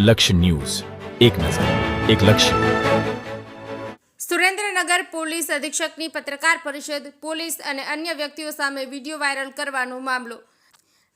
લક્ષ્ય ન્યૂઝ, એક નજર, એક લક્ષ્ય. સુરેન્દ્રનગર પોલીસ અધિક્ષકની પત્રકાર પરિષદ. પોલીસ અને અન્ય વ્યક્તિઓ સામે વિડીયો વાયરલ કરવાનો મામલો.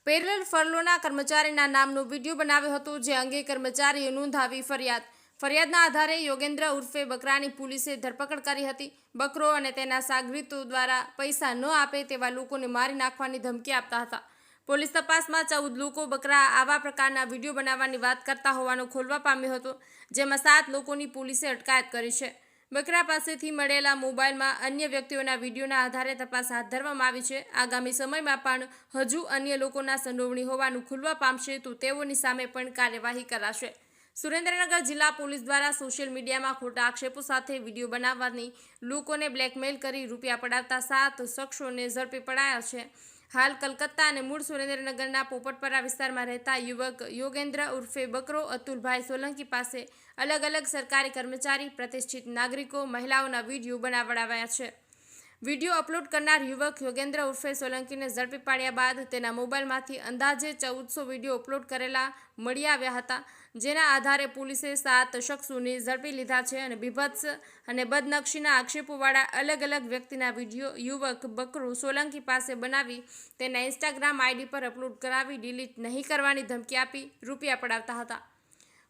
પેરેલલ ફરલોના કર્મચારીના નામનો વિડીયો બનાવ્યો હતો, જે અંગે કર્મચારીએ નોંધાવી ફરિયાદના આધારે યોગેન્દ્ર ઉર્ફે બકરાની પોલીસે ધરપકડ કરી હતી. બકરો અને તેના સાગરીતો દ્વારા પૈસા ન આપે તેવા લોકોને મારી નાખવાની ધમકી આપતા હતા. પોલીસ તપાસમાં 14 લોકો બકરા આવા પ્રકારના વિડીયો બનાવવાની વાત કરતા હોવાનું ખોલવા પામ્યો હતો, જેમાં 7 લોકોની પોલીસે અટકાયત કરી છે. બકરા પાસેથી મળેલા મોબાઈલમાં અન્ય વ્યક્તિઓના વિડીયોના આધારે તપાસ હાથ ધરવામાં આવી છે. આગામી સમયમાં પણ હજુ અન્ય લોકોના સંડોવણી હોવાનું ખુલવા પામશે તો તેઓની સામે પણ કાર્યવાહી કરાશે. સુરેન્દ્રનગર જિલ્લા પોલીસ દ્વારા સોશિયલ મીડિયામાં ખોટા આક્ષેપો સાથે વિડીયો બનાવવાની લોકોને બ્લેકમેલ કરી રૂપિયા પડાવતા 7 શખ્સોને ઝડપી પડાયા છે. હાલ કલકત્તા અને મૂળ સુરેન્દ્રનગરના પોપટપરા વિસ્તારમાં રહેતા યુવક યોગેન્દ્ર ઉર્ફે બકરો અતુલભાઈ સોલંકી પાસે અલગ અલગ સરકારી કર્મચારી, પ્રતિષ્ઠિત નાગરિકો, મહિલાઓના વિડીયો બનાવડાવ્યા છે. વિડીયો અપલોડ કરનાર યુવક યોગેન્દ્ર ઉર્ફે સોલંકીને ઝડપી પાડ્યા બાદ તેના મોબાઈલમાંથી અંદાજે 1400 વિડીયો અપલોડ કરેલા મળી આવ્યા હતા, જેના આધારે પોલીસે 7 શખ્સોને ઝડપી લીધા છે અને બીભત્સ અને બદનક્ષીના આક્ષેપોવાળા અલગ અલગ વ્યક્તિના વિડીયો યુવક બકરો સોલંકી પાસે બનાવી તેના ઇન્સ્ટાગ્રામ આઈડી પર અપલોડ કરાવી ડિલીટ નહીં કરવાની ધમકી આપી રૂપિયા પડાવતા હતા.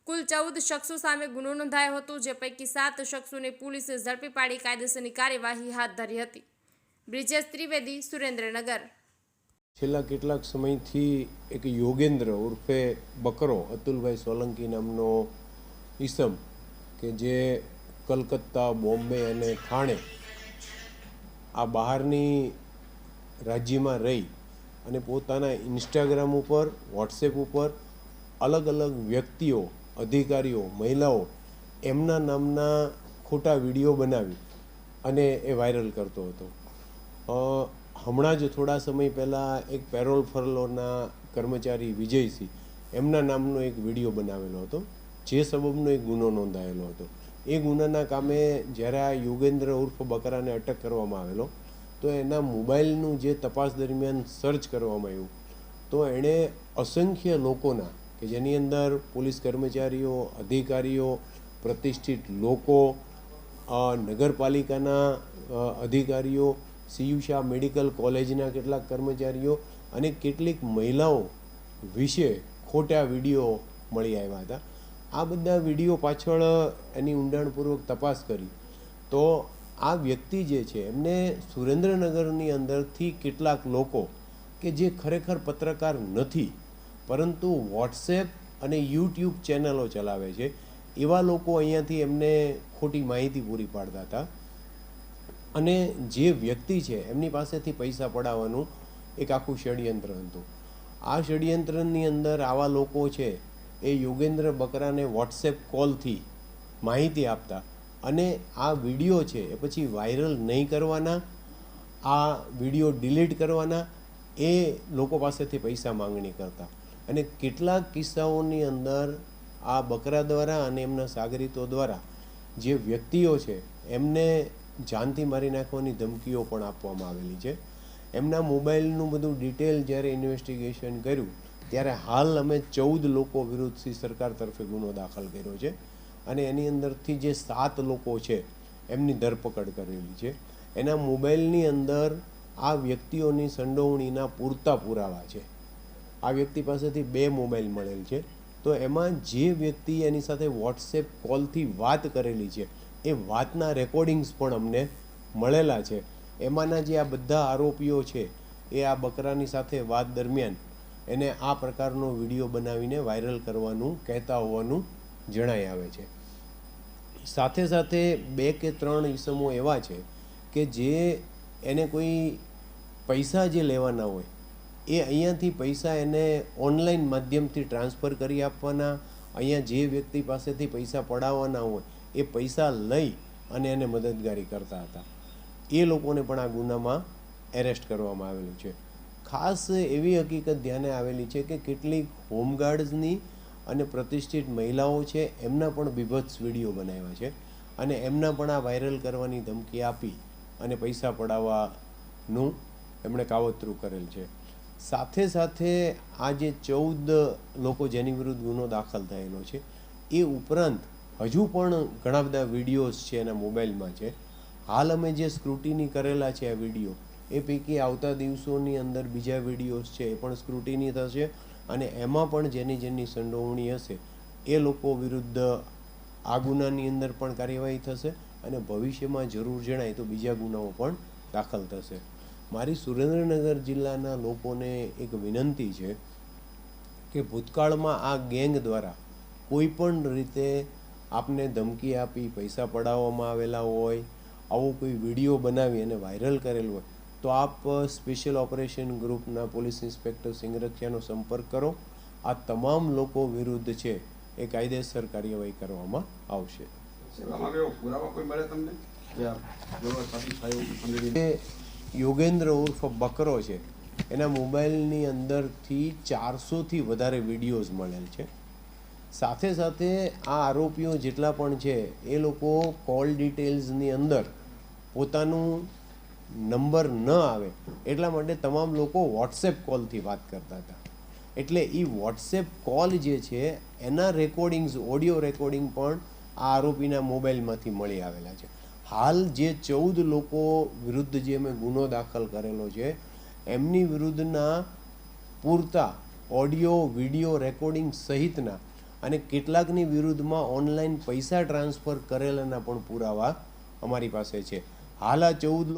કુલ 14 શખ્સો સામે ગુનો નોંધાયો હતો, જે પૈકી 7 શખ્સોને પોલીસે ઝડપી પાડી કાયદેસરની કાર્યવાહી હાથ ધરી હતી. બ્રિજેશ ત્રિવેદી, સુરેન્દ્રનગર. છેલ્લા કેટલાક સમયથી એક યોગેન્દ્ર ઉર્ફે બકરો અતુલભાઈ સોલંકી નામનો ઈસમ કે જે કલકત્તા, બોમ્બે અને થાણે આ બહારની રાજ્યમાં રહી અને પોતાના ઇન્સ્ટાગ્રામ ઉપર, વોટ્સએપ ઉપર અલગ અલગ વ્યક્તિઓ, અધિકારીઓ, મહિલાઓ એમના નામના ખોટા વિડીયો બનાવી અને એ વાયરલ કરતો હતો. હમણાં જ થોડા સમય પહેલાં એક પેરોલ ફરલોના કર્મચારી વિજયસિંહ એમના નામનો એક વિડીયો બનાવેલો હતો, જે સબબનો એક ગુનો નોંધાયેલો હતો. એ ગુનાના કામે જ્યારે આ યોગેન્દ્ર ઉર્ફ બકરાને અટક કરવામાં આવેલો તો એના મોબાઈલનું જે તપાસ દરમિયાન સર્ચ કરવામાં આવ્યું તો એણે અસંખ્ય લોકોના કે જેની અંદર પોલીસ કર્મચારીઓ, અધિકારીઓ, પ્રતિષ્ઠિત લોકો, નગરપાલિકાના અધિકારીઓ, સીયુષા મેડિકલ કોલેજના કેટલાક કર્મચારીઓ અને કેટલીક મહિલાઓ વિશે ખોટા વિડીયો મળી આવ્યા હતા. આ બધા વિડીયો પાછળ એની ઊંડાણપૂર્વક તપાસ કરી તો આ વ્યક્તિ જે છે એમને સુરેન્દ્રનગરની અંદરથી કેટલાક લોકો કે જે ખરેખર પત્રકાર નથી પરંતુ વોટ્સએપ અને યુટ્યુબ ચેનલો ચલાવે છે એવા લોકો અહીંયાથી એમને ખોટી માહિતી પૂરી પાડતા હતા અને જે વ્યક્તિ છે એમની પાસેથી પૈસા પડાવવાનું એક આખું ષડયંત્ર હતું. આ ષડયંત્રની અંદર આવા લોકો છે એ યોગેન્દ્ર બકરાને વોટ્સએપ કોલથી માહિતી આપતા અને આ વિડીયો છે એ પછી વાયરલ નહીં કરવાના, આ વિડીયો ડિલીટ કરવાના, એ લોકો પાસેથી પૈસા માંગણી કરતા. અને કેટલાક કિસ્સાઓની અંદર આ બકરા દ્વારા અને એમના સાગરીતો દ્વારા જે વ્યક્તિઓ છે એમને જાનથી મારી નાખવાની ધમકીઓ પણ આપવામાં આવેલી છે. એમના મોબાઈલનું બધું ડિટેલ જ્યારે ઇન્વેસ્ટિગેશન કર્યું ત્યારે હાલ અમે 14 લોકો વિરુદ્ધ સરકાર તરફે ગુનો દાખલ કર્યો છે અને એની અંદરથી જે 7 લોકો છે એમની ધરપકડ કરેલી છે. એના મોબાઈલની અંદર આ વ્યક્તિઓની સંડોવણીના પૂરતા પુરાવા છે. આ વ્યક્તિ પાસેથી 2 મોબાઈલ મળેલ છે તો એમાં જે વ્યક્તિ એની સાથે વોટ્સએપ કોલથી વાત કરેલી છે એ વાતના રેકોર્ડિંગ્સ પણ અમને મળેલા છે. એમાંના જે આ બધા આરોપીઓ છે એ આ બકરાની સાથે વાત દરમિયાન એને આ પ્રકારનો વિડીયો બનાવીને વાયરલ કરવાનું કહેતા હોવાનું જણાઈ આવે છે. સાથે સાથે 2 કે 3 ઈસમો એવા છે કે જે એને કોઈ પૈસા જે લેવાના હોય એ અહીંયાથી પૈસા એને ઓનલાઈન માધ્યમથી ટ્રાન્સફર કરી આપવાના, અહીંયા જે વ્યક્તિ પાસેથી પૈસા પડાવવાના હોય એ પૈસા લઈ અને એને મદદગારી કરતા હતા. એ લોકોને પણ આ ગુનામાં એરેસ્ટ કરવામાં આવેલું છે. ખાસ એવી હકીકત ધ્યાને આવેલી છે કે કેટલીક હોમગાર્ડ્સની અને પ્રતિષ્ઠિત મહિલાઓ છે એમના પણ બીભત્સ વિડીયો બનાવ્યા છે અને એમના પણ આ વાયરલ કરવાની ધમકી આપી અને પૈસા પડાવવાનું એમણે કાવતરું કરેલ છે. સાથે સાથે આ જે 14 લોકો જેની વિરુદ્ધ ગુનો દાખલ થયેલો છે એ ઉપરાંત હજુ પણ ઘણા બધા વિડીયોઝ છે એના મોબાઈલમાં છે. હાલ અમે જે સ્ક્રુટિની કરેલા છે આ વિડીયો, એ પૈકી આવતા દિવસોની અંદર બીજા વિડીયોઝ છે એ પણ સ્ક્રુટિની થશે અને એમાં પણ જેની સંડોવણી હશે એ લોકો વિરુદ્ધ આ ગુનાની અંદર પણ કાર્યવાહી થશે અને ભવિષ્યમાં જરૂર જણાય તો બીજા ગુનાઓ પણ દાખલ થશે. મારી સુરેન્દ્રનગર જિલ્લાના લોકોને એક વિનંતી છે કે ભૂતકાળમાં આ ગેંગ દ્વારા કોઈ પણ રીતે આપને ધમકી આપી પૈસા પડાવવામાં આવેલા હોય, આવો કોઈ વિડીયો બનાવી અને વાયરલ કરેલ હોય તો આપ સ્પેશિયલ ઓપરેશન ગ્રુપના પોલીસ ઇન્સ્પેક્ટર સિંગરખિયાનો સંપર્ક કરો. આ તમામ લોકો વિરુદ્ધ છે એ કાયદેસર કાર્યવાહી કરવામાં આવશે. યોગેન્દ્ર ઉર્ફ બકરો છે, એના મોબાઈલની અંદરથી 400થી વધારે વિડીયોઝ મળેલ છે. સાથે સાથે આ આરોપીઓ જેટલા પણ છે એ લોકો કોલ ડિટેલ્સની અંદર પોતાનું નંબર ન આવે એટલા માટે તમામ લોકો વોટ્સએપ કોલથી વાત કરતા હતા. એટલે એ વોટ્સએપ કોલ જે છે એના રેકોર્ડિંગ્સ, ઓડિયો રેકોર્ડિંગ પણ આ આરોપીના મોબાઈલમાંથી મળી આવેલા છે. હાલ જે 14 લોકો વિરુદ્ધ જે અમે ગુનો દાખલ કરેલો છે એમની વિરુદ્ધના પૂરતા ઓડિયો, વિડીયો રેકોર્ડિંગ સહિતના અને કેટલાકની વિરુદ્ધમાં ઓનલાઈન પૈસા ટ્રાન્સફર કરેલાના પણ પુરાવા અમારી પાસે છે. હાલ આ 14